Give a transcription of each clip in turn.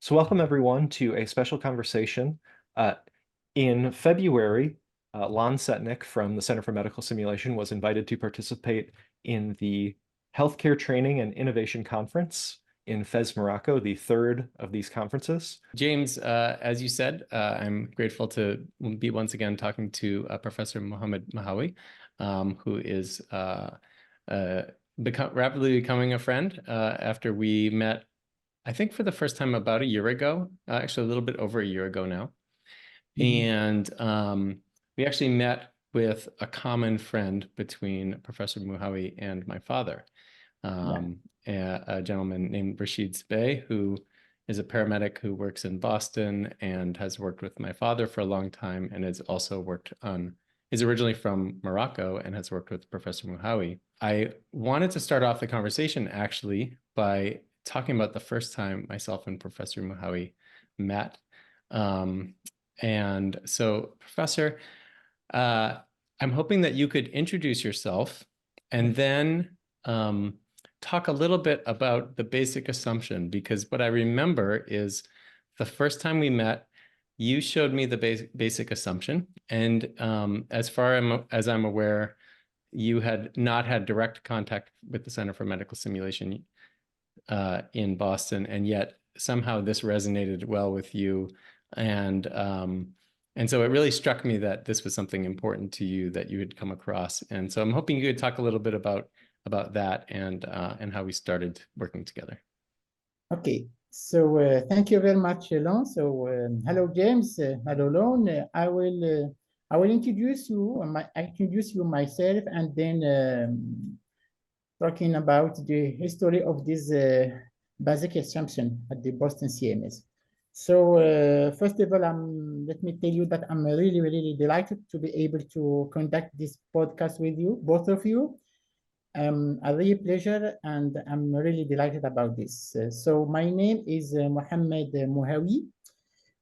So welcome everyone to a special conversation. Uh, in February, Lon Setnick from the Center for Medical Simulation was invited to participate in the Healthcare Training and Innovation Conference in Fez, Morocco, the third of these conferences. James, as you said, I'm grateful to be once again talking to Professor Mohammed Mahawi, who is rapidly becoming a friend after we met, I think, for the first time about a year ago, actually a little bit over a year ago now. And we actually met with a common friend between Professor Muhawi and my father, a gentleman named Rashid Sbey, who is a paramedic who works in Boston and has worked with my father for a long time, and has also worked on, is originally from Morocco and has worked with Professor Muhawi. I wanted to start off the conversation actually by talking about the first time myself and Professor Muhawi met. And so, Professor, I'm hoping that you could introduce yourself and then talk a little bit about the basic assumption, because what I remember is the first time we met, you showed me the basic assumption. And as far as I'm aware, you had not had direct contact with the Center for Medical Simulation in Boston, and yet somehow this resonated well with you. And so it really struck me that this was something important to you that you had come across. And so I'm hoping you could talk a little bit about that and how we started working together. Okay, so thank you very much, Lon. So hello, James. Hello, Lon. I will introduce you. I introduce you myself, and then talking about the history of this basic assumption at the Boston CMS. So first of all, let me tell you that I'm really, really delighted to be able to conduct this podcast with you, both of you. A real pleasure, and I'm really delighted about this. So my name is Mohammed Mohawi.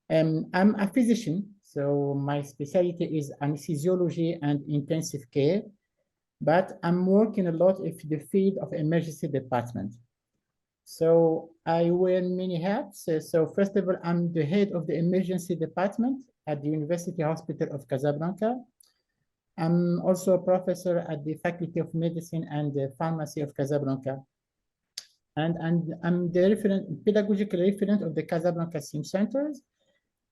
I'm a physician, so my specialty is anesthesiology and intensive care, but I'm working a lot in the field of emergency department. So I wear many hats. So first of all, I'm the head of the emergency department at the University Hospital of Casablanca. I'm also a professor at the Faculty of Medicine and Pharmacy of Casablanca. And I'm the pedagogical referent of the Casablanca SIM centers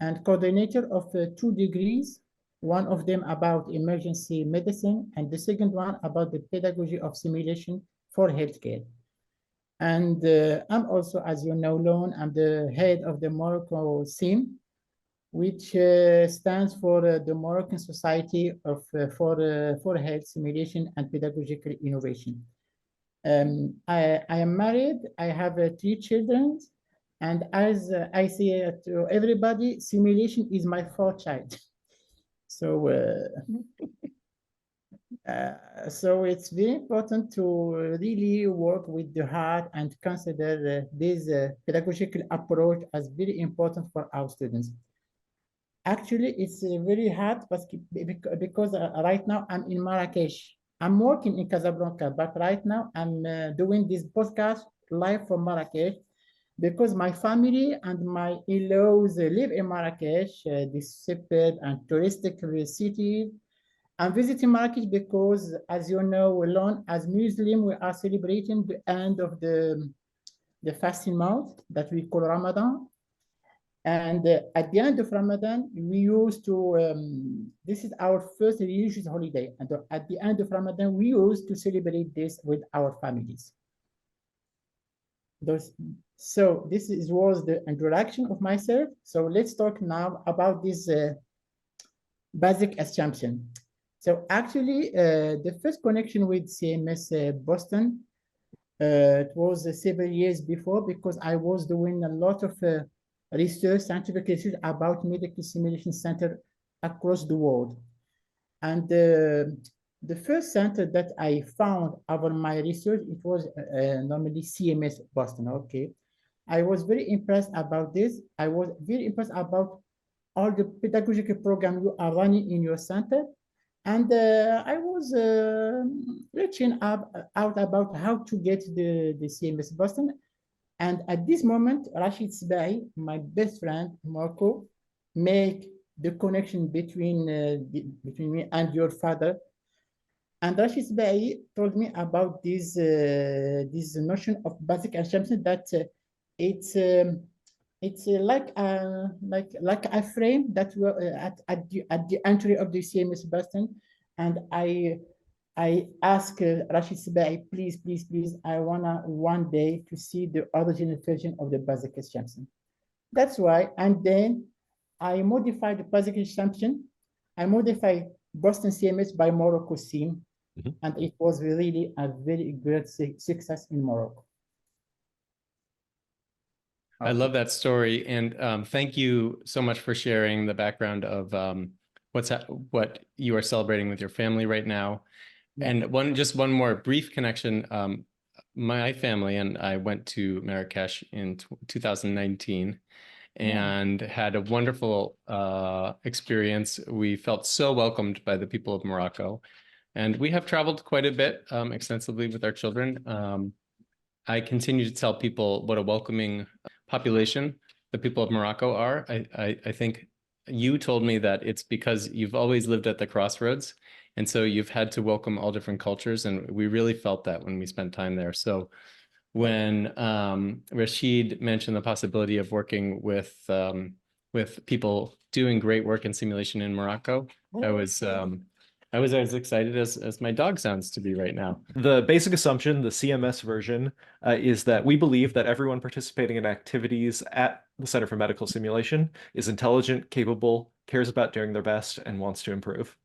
and coordinator of 2 degrees, one of them about emergency medicine, and the second one about the pedagogy of simulation for healthcare. And I'm also, as you know, Lon, I'm the head of the Morocco SIM, which stands for the Moroccan Society for Health Simulation and Pedagogical Innovation. I am married. I have 3 children. And as I say to everybody, simulation is my 4th child. So, so it's very important to really work with the heart and consider this pedagogical approach as very important for our students. Actually, it's very hard because right now I'm in Marrakesh. I'm working in Casablanca, but right now I'm doing this podcast live from Marrakesh because my family and my in-laws live in Marrakesh, this superb and touristic city. I'm visiting Marrakesh because, as you know, alone as Muslim, we are celebrating the end of the fasting month that we call Ramadan. And at the end of Ramadan, we used to, this is our first religious holiday. And at the end of Ramadan, we used to celebrate this with our families. So this was the introduction of myself. So let's talk now about this basic assumption. So actually, the first connection with CMS Boston, it was several years before because I was doing a lot of research, scientific research about medical simulation center across the world. And the first center that I found over my research, it was normally CMS Boston, okay. I was very impressed about this. I was very impressed about all the pedagogical program you are running in your center. And I was reaching out about how to get the CMS Boston. And at this moment, Rashid Sbai, my best friend, Marco, make the connection between between me and your father. And Rashid Sbai told me about this notion of basic assumption that it's like a frame that were at the entry of the CMS Boston, and I ask Rashid Sbai, please, I wanna one day to see the original version of the basic assumption. That's why, and then I modified the basic assumption. I modified Boston CMS by Morocco scene, and it was really a very great success in Morocco. I love that story, and thank you so much for sharing the background of what you are celebrating with your family right now. Yeah. And just one more brief connection. My family and I went to Marrakesh in 2019 and had a wonderful experience. We felt so welcomed by the people of Morocco, and we have traveled quite a bit extensively with our children. I continue to tell people what a welcoming population the people of Morocco are. I think you told me that it's because you've always lived at the crossroads, and so you've had to welcome all different cultures, and we really felt that when we spent time there. So when Rashid mentioned the possibility of working with people doing great work in simulation in Morocco, I was as excited as my dog sounds to be right now. The basic assumption, the CMS version, is that we believe that everyone participating in activities at the Center for Medical Simulation is intelligent, capable, cares about doing their best, and wants to improve.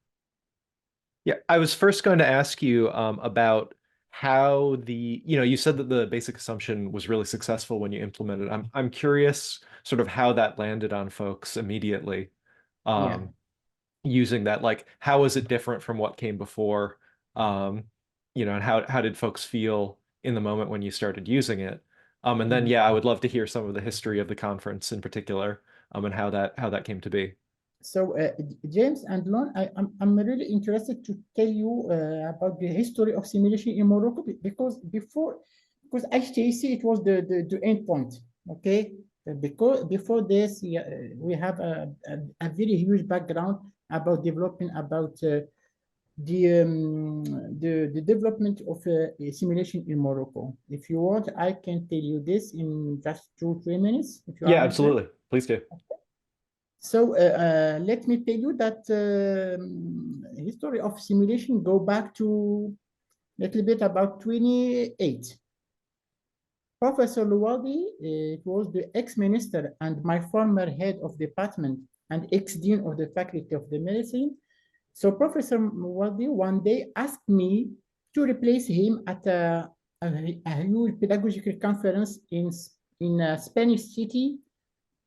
Yeah, I was first going to ask you about how you said that the basic assumption was really successful when you implemented it. I'm curious sort of how that landed on folks immediately. Using that, like, how is it different from what came before? And how did folks feel in the moment when you started using it? And then, I would love to hear some of the history of the conference in particular, and how that came to be. So, James and Lon, I'm really interested to tell you about the history of simulation in Morocco, because HTC, it was the end point, okay? Because before this, we have a very huge background about developing about the development of simulation in Morocco. If you want, I can tell you this in just 2-3 minutes. If you Yeah, absolutely. Please do. So let me tell you that history of simulation go back to a little bit about 28. Professor Loualdi, it was the ex-minister and my former head of department and ex-dean of the Faculty of the Medicine. So Professor Loualdi one day asked me to replace him at a huge pedagogical conference in a Spanish city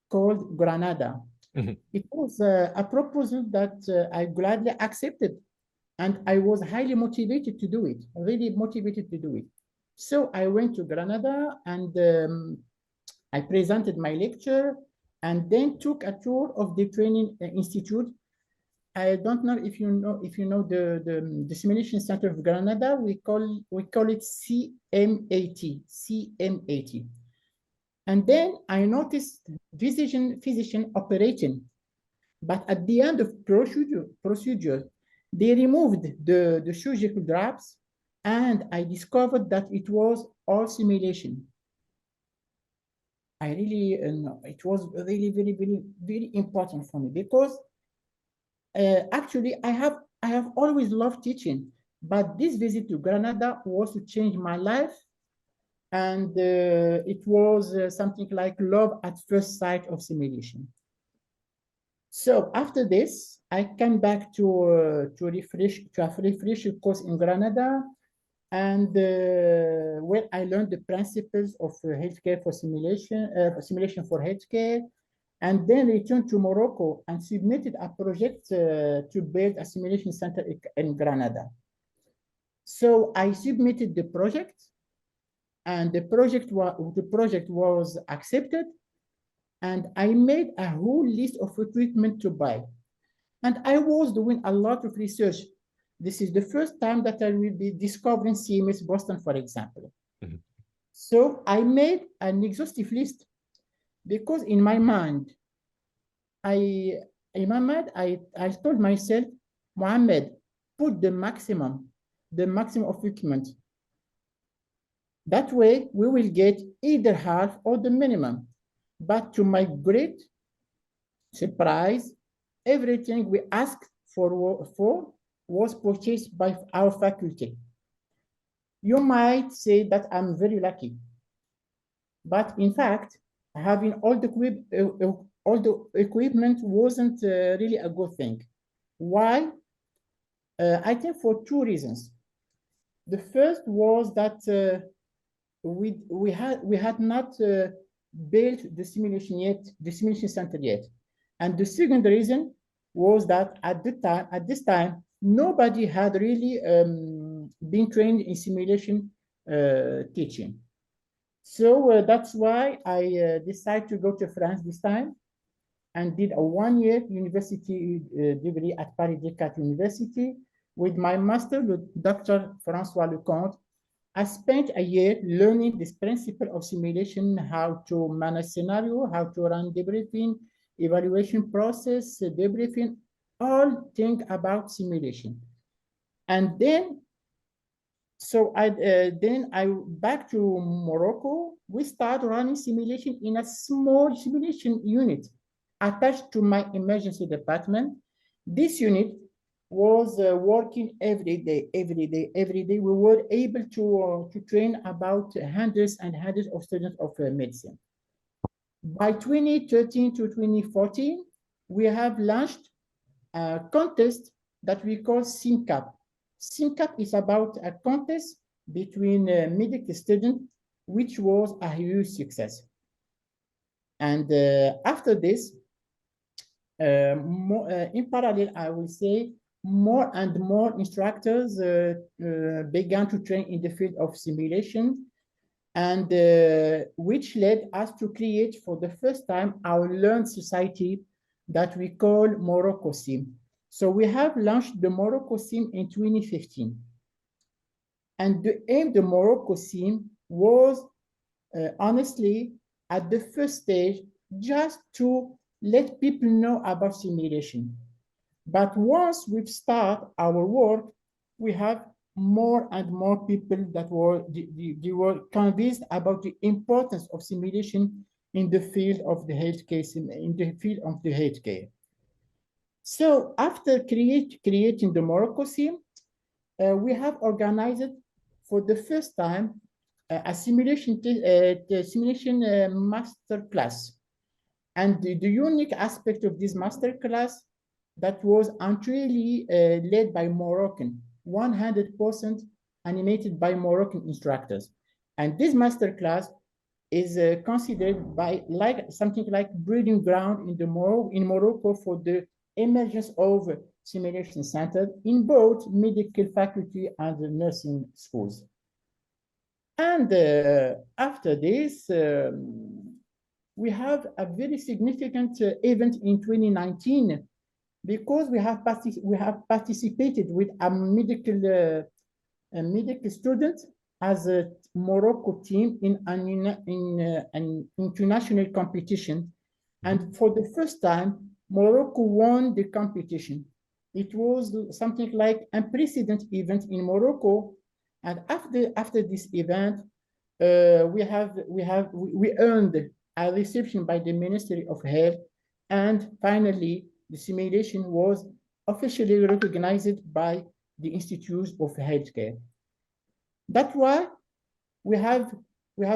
called Granada. It was a proposal that I gladly accepted, and I was highly motivated to do it, really motivated to do it. So I went to Granada and I presented my lecture and then took a tour of the training institute. I don't know if you know the Simulation Center of Granada. We call it CM80. And then I noticed physician operating, but at the end of procedure, they removed the surgical drapes, and I discovered that it was all simulation. I really, it was really very, very, very important for me, because actually I have always loved teaching, but this visit to Granada was to change my life. And it was something like love at first sight of simulation. So after this, I came back to a refresher course in Granada, and where I learned the principles of healthcare for simulation for healthcare, and then returned to Morocco and submitted a project to build a simulation center in Granada. So I submitted the project, and the project was accepted, and I made a whole list of equipment to buy. And I was doing a lot of research. This is the first time that I will be discovering CMS Boston, for example. So I made an exhaustive list because in my mind, I told myself, Mohammed, put the maximum of equipment. That way we will get either half or the minimum. But to my great surprise, everything we asked for was purchased by our faculty. You might say that I'm very lucky, but in fact, having all the equipment wasn't really a good thing. Why? I think for two reasons. The first was that we had not built the simulation center yet, and the second reason was that at this time nobody had really been trained in simulation teaching. So that's why I decided to go to France this time and did a 1-year university degree at Paris Descartes University with my master, Dr. François Lecomte. I spent a year learning this principle of simulation, how to manage scenario, how to run debriefing, evaluation process, debriefing, all things about simulation. And then then I back to Morocco. We start running simulation in a small simulation unit attached to my emergency department. This unit was working every day. We were able to train about hundreds and hundreds of students of medicine. By 2013 to 2014, we have launched a contest that we call SimCap. SimCap is about a contest between medical students, which was a huge success. And after this, in parallel, I will say, more and more instructors began to train in the field of simulation, and which led us to create for the first time our learned society that we call Morocco Sim. So we have launched the Morocco Sim in 2015. And the aim of the Morocco Sim was honestly at the first stage just to let people know about simulation. But once we've started our work, we have more and more people that were convinced about the importance of simulation in the field of the healthcare. So after creating the Morocco Sim, we have organized for the first time a simulation master class. And the unique aspect of this master class that was entirely led by Moroccan, 100% animated by Moroccan instructors. And this master class is considered by something like breeding ground in Morocco for the emergence of simulation center in both medical faculty and nursing schools. And after this, we have a very significant event in 2019 because we have participated with a medical student as a Morocco team in an international competition. And for the first time, Morocco won the competition. It was something like an unprecedented event in Morocco. And after this event, we earned a reception by the Ministry of Health. And finally, the simulation was officially recognized by the Institute of Healthcare. That's why we have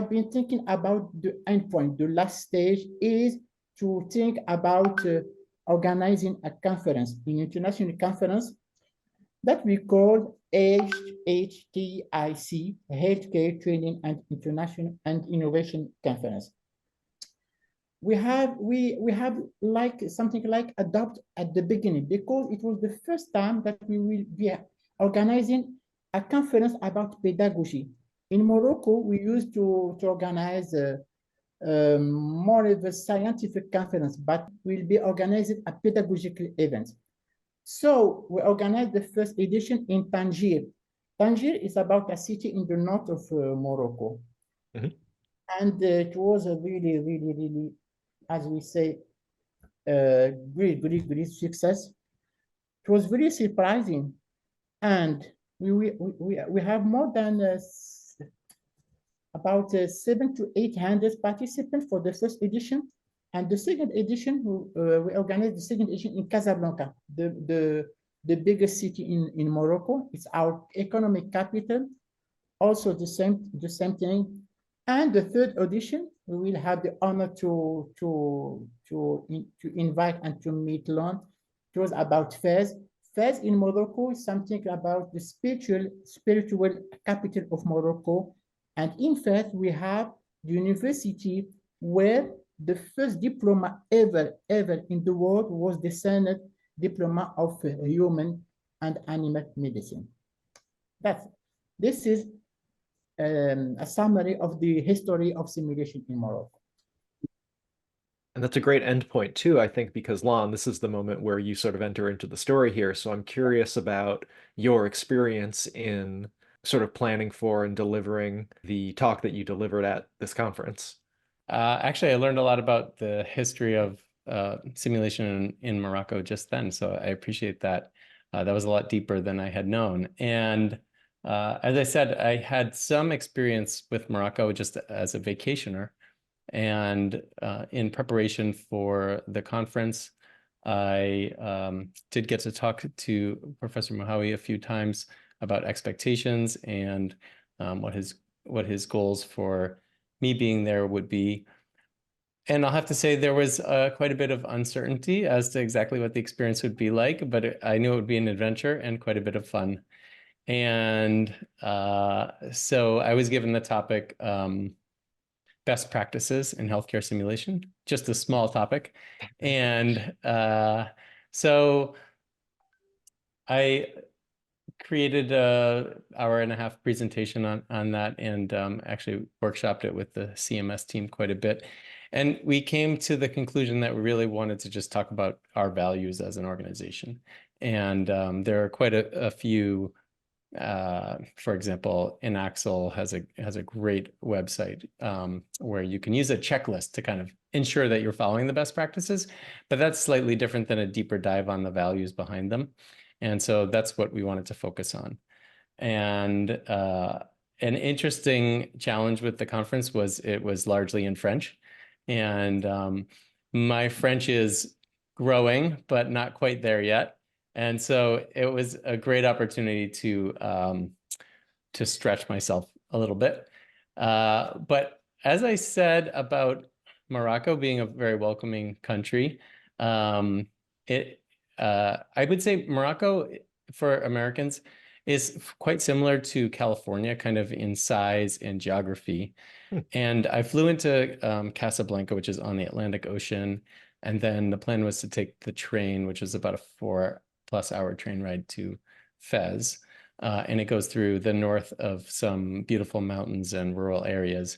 been thinking about the endpoint. The last stage is to think about organizing a conference, an international conference that we call HTIC, Healthcare Training and International and Innovation Conference. We have like something like adopt at the beginning because it was the first time that we will be organizing a conference about pedagogy. In Morocco, we used to organize more of a scientific conference, but we'll be organizing a pedagogical event. So we organized the first edition in Tangier. Tangier is about a city in the north of Morocco. Mhm. And it was a really, really, really, as we say, great success. It was very surprising. And we have more than about 700 to 800 participants for the first edition. And the second edition, we organized the second edition in Casablanca, the biggest city in Morocco. It's our economic capital. Also the same thing. And the third edition, we will have the honor to invite and to meet Lon. It was about Fez. Fez in Morocco is something about the spiritual capital of Morocco. And in Fez, we have the university where the first diploma ever in the world was the Senate Diploma of Human and Animal Medicine. This is a summary of the history of simulation in Morocco. And that's a great endpoint too, I think, because Lon, this is the moment where you sort of enter into the story here. So I'm curious about your experience in sort of planning for and delivering the talk that you delivered at this conference. Actually, I learned a lot about the history of simulation in Morocco just then, so I appreciate that. That was a lot deeper than I had known. And as I said, I had some experience with Morocco just as a vacationer. And in preparation for the conference, I did get to talk to Professor Mohawi a few times about expectations and what his goals for me being there would be. And I'll have to say there was quite a bit of uncertainty as to exactly what the experience would be like, but I knew it would be an adventure and quite a bit of fun. And so I was given the topic best practices in healthcare simulation, just a small topic. And so I created a hour-and-a-half presentation on that and actually workshopped it with the CMS team quite a bit. And we came to the conclusion that we really wanted to just talk about our values as an organization. And there are quite a few for example, Inaxel has a great website where you can use a checklist to kind of ensure that you're following the best practices, but that's slightly different than a deeper dive on the values behind them. And so that's what we wanted to focus on. And an interesting challenge with the conference was it was largely in French. And my French is growing, but not quite there yet. And so it was a great opportunity to stretch myself a little bit. But as I said about Morocco being a very welcoming country, I would say Morocco for Americans is quite similar to California, kind of in size and geography. And I flew into Casablanca, which is on the Atlantic Ocean. And then the plan was to take the train, which was about a 4+ hour train ride to Fez. And it goes through the north of some beautiful mountains and rural areas.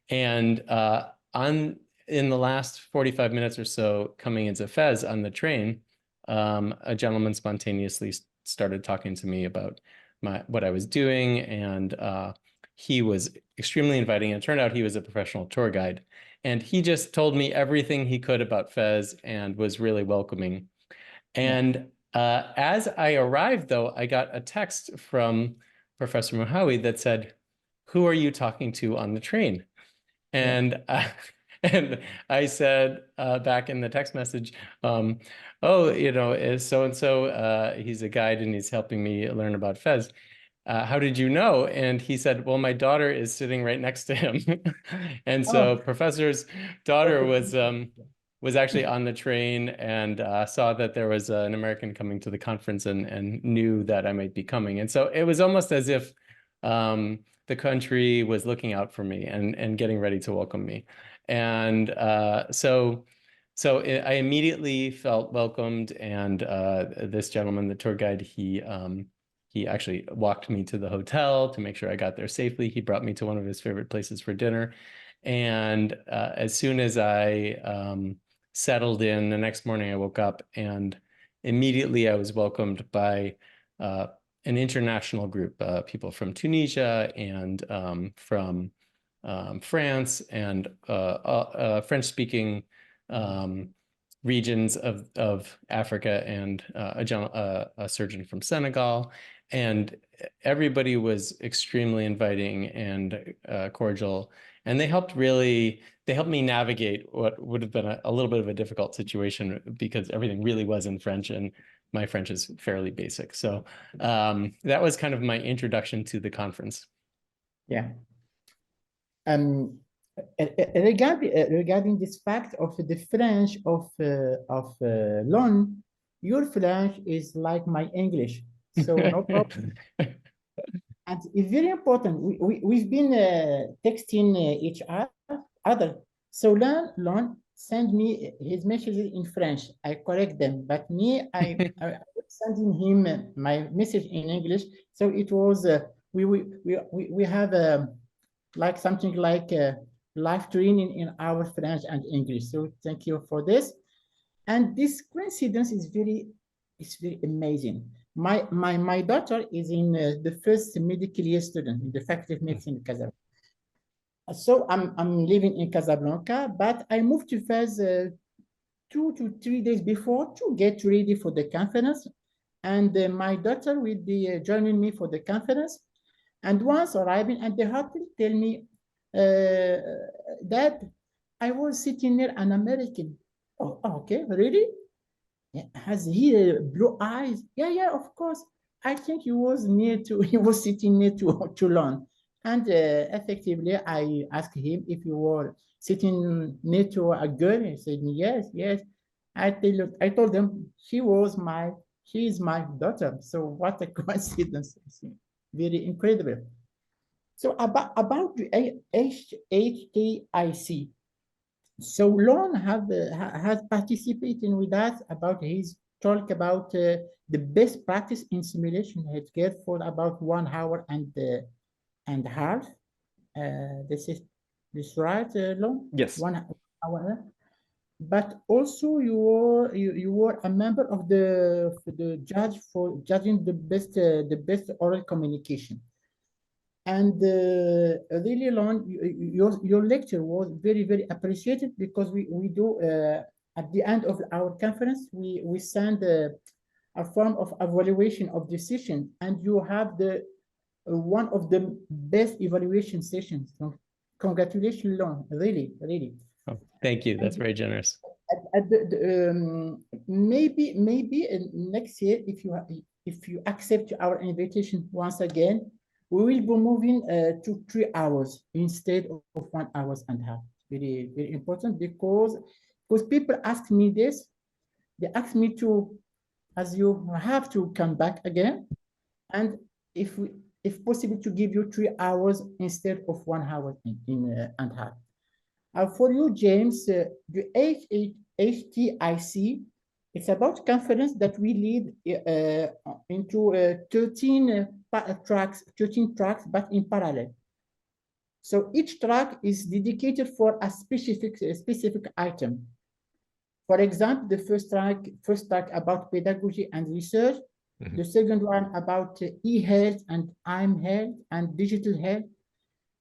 And in the last 45 minutes or so coming into Fez on the train, a gentleman spontaneously started talking to me about what I was doing. And he was extremely inviting. And it turned out he was a professional tour guide. And he just told me everything he could about Fez and was really welcoming. And as I arrived, though, I got a text from Professor Mohawi that said, "Who are you talking to on the train?" And and I said back in the text message, "Oh, is so-and-so, he's a guide and he's helping me learn about Fez. How did you know?" And he said, "Well, my daughter is sitting right next to him." And so Professor's daughter was actually on the train and saw that there was an American coming to the conference and knew that I might be coming. And so it was almost as if the country was looking out for me and getting ready to welcome me. And so I immediately felt welcomed. And this gentleman, the tour guide, he actually walked me to the hotel to make sure I got there safely. He brought me to one of his favorite places for dinner. And as soon as I settled in, the next morning I woke up and immediately I was welcomed by an international group, people from Tunisia and from France and French-speaking regions of Africa, and a surgeon from Senegal. And everybody was extremely inviting and cordial. And they helped me navigate what would have been a little bit of a difficult situation, because everything really was in French, and my French is fairly basic. So that was kind of my introduction to the conference. Yeah. Regarding this fact of the French of Lon, your French is like my English, so no problem. And it's very important. We've been texting each other. So Lon send me his messages in French. I correct them, but me, I sending him my message in English. So it was we have like something like live training in our French and English. So thank you for this. And this coincidence is very amazing. My daughter is in the first medical year student in the Faculty of Medicine in Casablanca. So I'm living in Casablanca, but I moved to Fez 2 to 3 days before to get ready for the conference. And my daughter will be joining me for the conference. And once arriving at the hotel, tell me, Dad, I was sitting near an American. Oh, okay, really? Yeah, has he blue eyes? Yeah, of course. I think he was sitting near to Lon. And effectively, I asked him if he were sitting near to a girl. He said, yes. I told him she is my daughter. So what a coincidence. Very incredible. So about the HTIC. So Lon has participated with us about his talk about the best practice in simulation healthcare for about 1 hour and a half. This right, Lon? Yes. 1 hour. But also you were a member of the judge for judging the best oral communication. And really, Lon, your lecture was very appreciated, because we do at the end of our conference we send a form of evaluation of the session, and you have the one of the best evaluation sessions. So congratulations, Lon. Really. Oh, thank you. That's very generous. Maybe next year, if you accept our invitation once again, we will be moving to 3 hours instead of 1 hour and a half. Very important, because people ask me this. They ask me to, as you have to come back again, and if possible, to give you 3 hours instead of 1 hour and a half. For you, James, the HTIC, it's about conference that we lead into 13 tracks, but in parallel. So each track is dedicated for a specific item. For example, the first track about pedagogy and research. The second one about e-health and I'm health and digital health.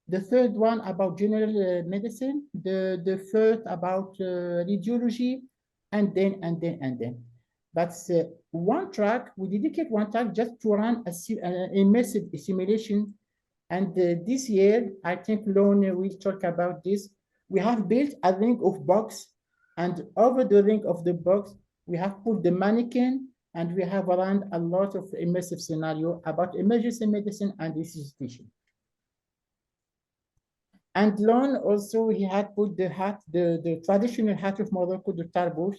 The third one about general medicine. The third about radiology, and then. But one track, we dedicate one track just to run a immersive simulation. And this year, I think Lone will talk about this. We have built a ring of box, and over the ring of the box, we have put the mannequin, and we have run a lot of immersive scenario about emergency medicine and resuscitation. And Lon also, he had put the hat, the traditional hat of Morocco, the tarbouch.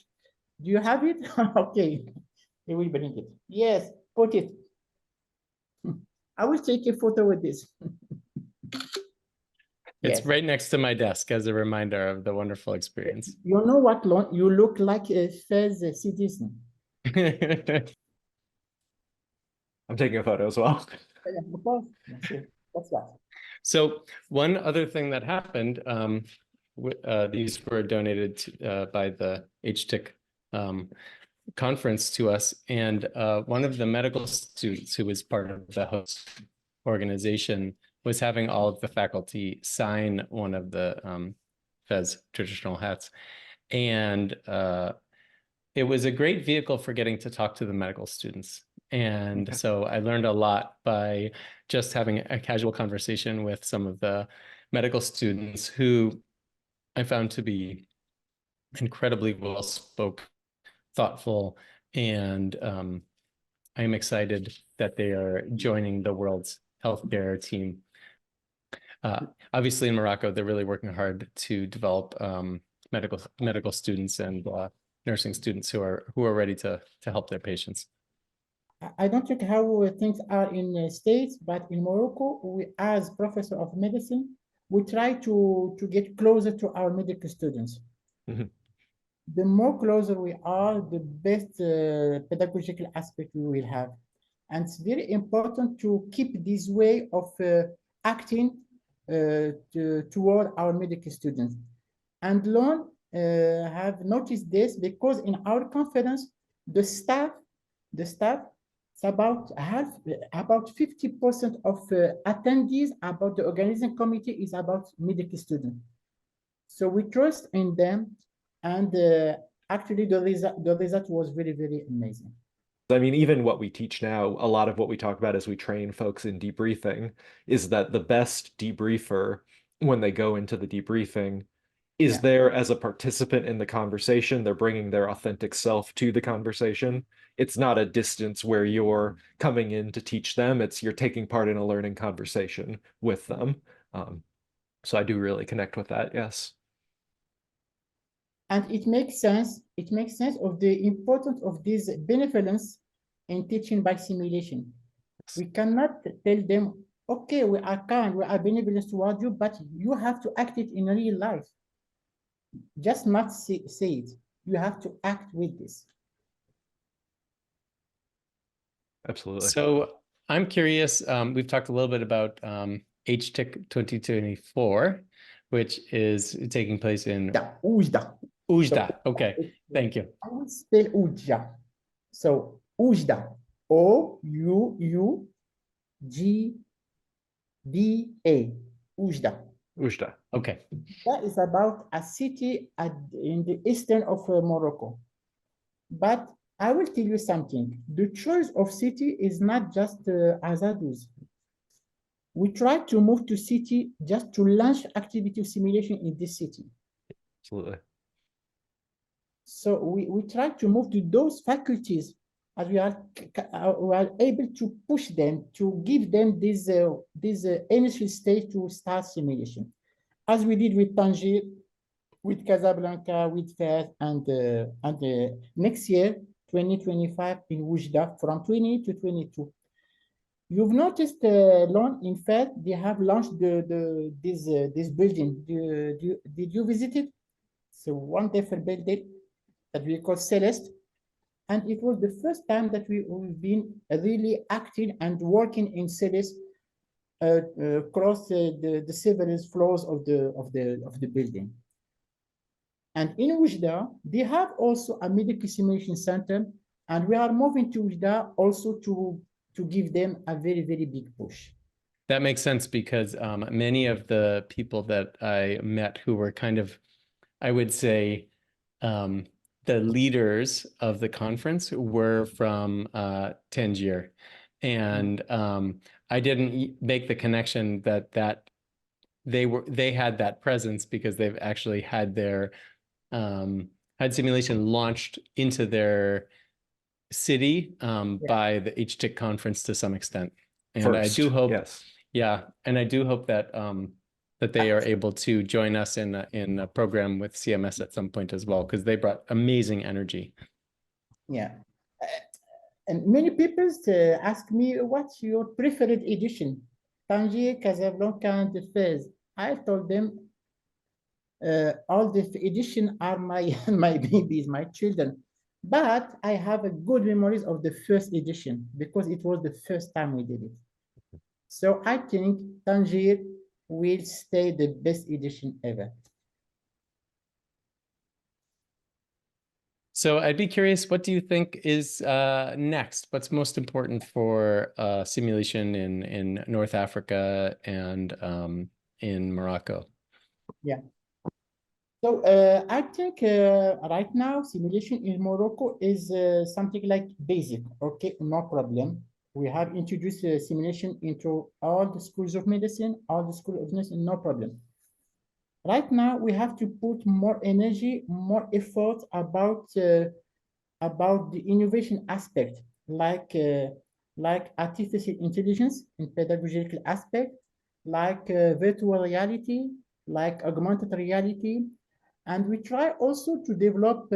Do you have it? Okay, he will bring it. Yes, put it. I will take a photo with this. It's right next to my desk as a reminder of the wonderful experience. You know what, Lon? You look like a Fez citizen. I'm taking a photo as well. That's that. So one other thing that happened, these were donated by the HTIC conference to us, and one of the medical students who was part of the host organization was having all of the faculty sign one of the Fez traditional hats. And it was a great vehicle for getting to talk to the medical students. And so I learned a lot by just having a casual conversation with some of the medical students who I found to be incredibly well-spoken, thoughtful, and I'm excited that they are joining the world's healthcare team. Obviously in Morocco, they're really working hard to develop medical students and nursing students who are ready to help their patients. I don't think how things are in the States, but in Morocco, we, as professor of medicine, we try to get closer to our medical students. Mhm. The more closer we are, the best pedagogical aspect we will have. And it's very important to keep this way of acting toward our medical students. And Lon have noticed this because in our conference, the staff, it's about 50% of attendees about the organizing committee is about medical students. So we trust in them, and actually the result was very, very amazing. I mean, even what we teach now, a lot of what we talk about as we train folks in debriefing is that the best debriefer, when they go into the debriefing, is Yeah. there as a participant in the conversation. They're bringing their authentic self to the conversation. It's not a distance where you're coming in to teach them. It's you're taking part in a learning conversation with them. So I do really connect with that. Yes. And it makes sense. It makes sense of the importance of this benevolence in teaching by simulation. We cannot tell them, okay, we are kind, we are benevolent toward you, but you have to act it in real life. Just not say it. You have to act with this. Absolutely. So I'm curious, we've talked a little bit about HTIC 2024, which is taking place in Oujda. Oujda. Okay, thank you. I will spell Oujda. So Oujda, Oujda, Oujda. Oujda. Okay. That is about a city in the eastern of Morocco. But I will tell you something. The choice of city is not just Azadouz. We try to move to city just to launch activity simulation in this city. Absolutely. So we try to move to those faculties as we are able to push them, to give them this initial stage to start simulation, as we did with Tangier, with Casablanca, with Fez, and next year, 2025 in Oujda, from 20 to 22. You've noticed, Lon, in fact, they have launched this building. Did you visit it? It's a wonderful building that we call Celeste. And it was the first time that we've been really acting and working in Celeste across the several floors of the building. And in Oujda, they have also a medical simulation center, and we are moving to Oujda also to give them a very, very big push. That makes sense because many of the people that I met who were kind of, I would say, the leaders of the conference were from Tangier. And I didn't make the connection that they had that presence because they've actually had their had simulation launched into their city by the HTIC conference to some extent. And First, I do hope, yes. yeah, and I do hope that that they are able to join us in a program with CMS at some point as well, because they brought amazing energy. Yeah. And many people ask me, what's your preferred edition? Tangier, Casablanca, and Fez. I told them, all the edition are my, my babies, my children. But I have a good memories of the first edition because it was the first time we did it. So I think Tangier will stay the best edition ever. So I'd be curious, what do you think is next? What's most important for simulation in North Africa and in Morocco? Yeah. So I think right now simulation in Morocco is something like basic. Okay, no problem. We have introduced simulation into all the schools of medicine, all the schools of medicine, no problem. Right now, we have to put more energy, more effort about the innovation aspect, like artificial intelligence in pedagogical aspect, like virtual reality, like augmented reality, and we try also to develop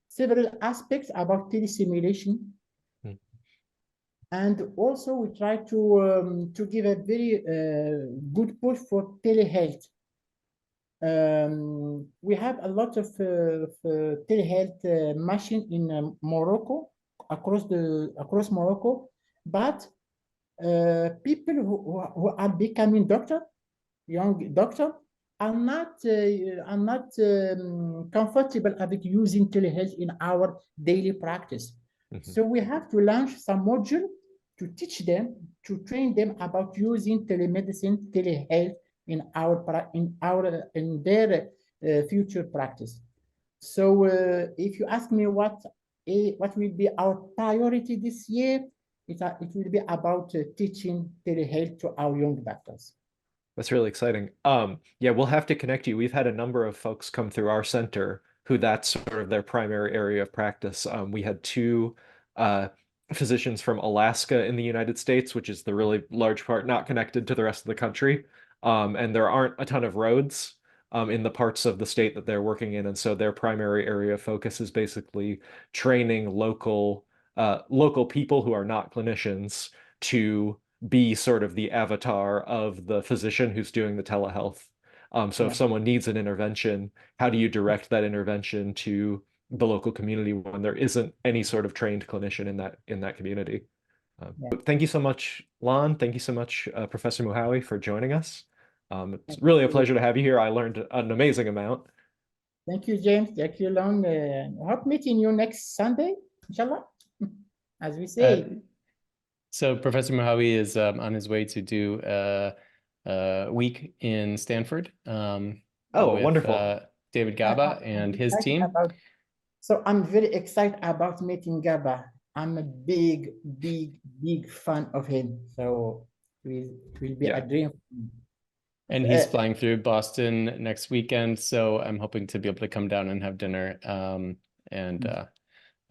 several aspects about telesimulation. Mm. And also we try to give a very good push for telehealth. We have a lot of telehealth machine in Morocco, across Morocco, but people who are becoming doctor, young doctor, are not comfortable with using telehealth in our daily practice. Mhm. So we have to launch some module to teach them, to train them about using telemedicine, telehealth in their future practice. So if you ask me what will be our priority this year, it will be about teaching telehealth to our young doctors. That's really exciting. Yeah, we'll have to connect you. We've had a number of folks come through our center who that's sort of their primary area of practice. We had two uh, physicians from Alaska in the United States, which is the really large part not connected to the rest of the country. And there aren't a ton of roads in the parts of the state that they're working in. And so their primary area of focus is basically training local people who are not clinicians to be sort of the avatar of the physician who's doing the telehealth. So if Yeah. someone needs an intervention, how do you direct that intervention to the local community when there isn't any sort of trained clinician in that community? Yeah. But thank you so much, Lon. Thank you so much, Professor Muhawi, for joining us. It's Thank really a you. pleasure to have you here. I learned an amazing amount. Thank you, James. Thank you, Long. Hope meeting you next Sunday, inshallah, as we say. So Professor Mohawi is on his way to do a week in Stanford Oh, with wonderful. David Gaba and his team. So I'm very excited about meeting Gaba. I'm a big, big, big fan of him. So it will be a dream. And he's flying through Boston next weekend, so I'm hoping to be able to come down and have dinner.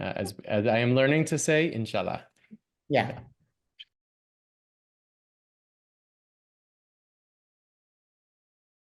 As I am learning to say, inshallah. Yeah.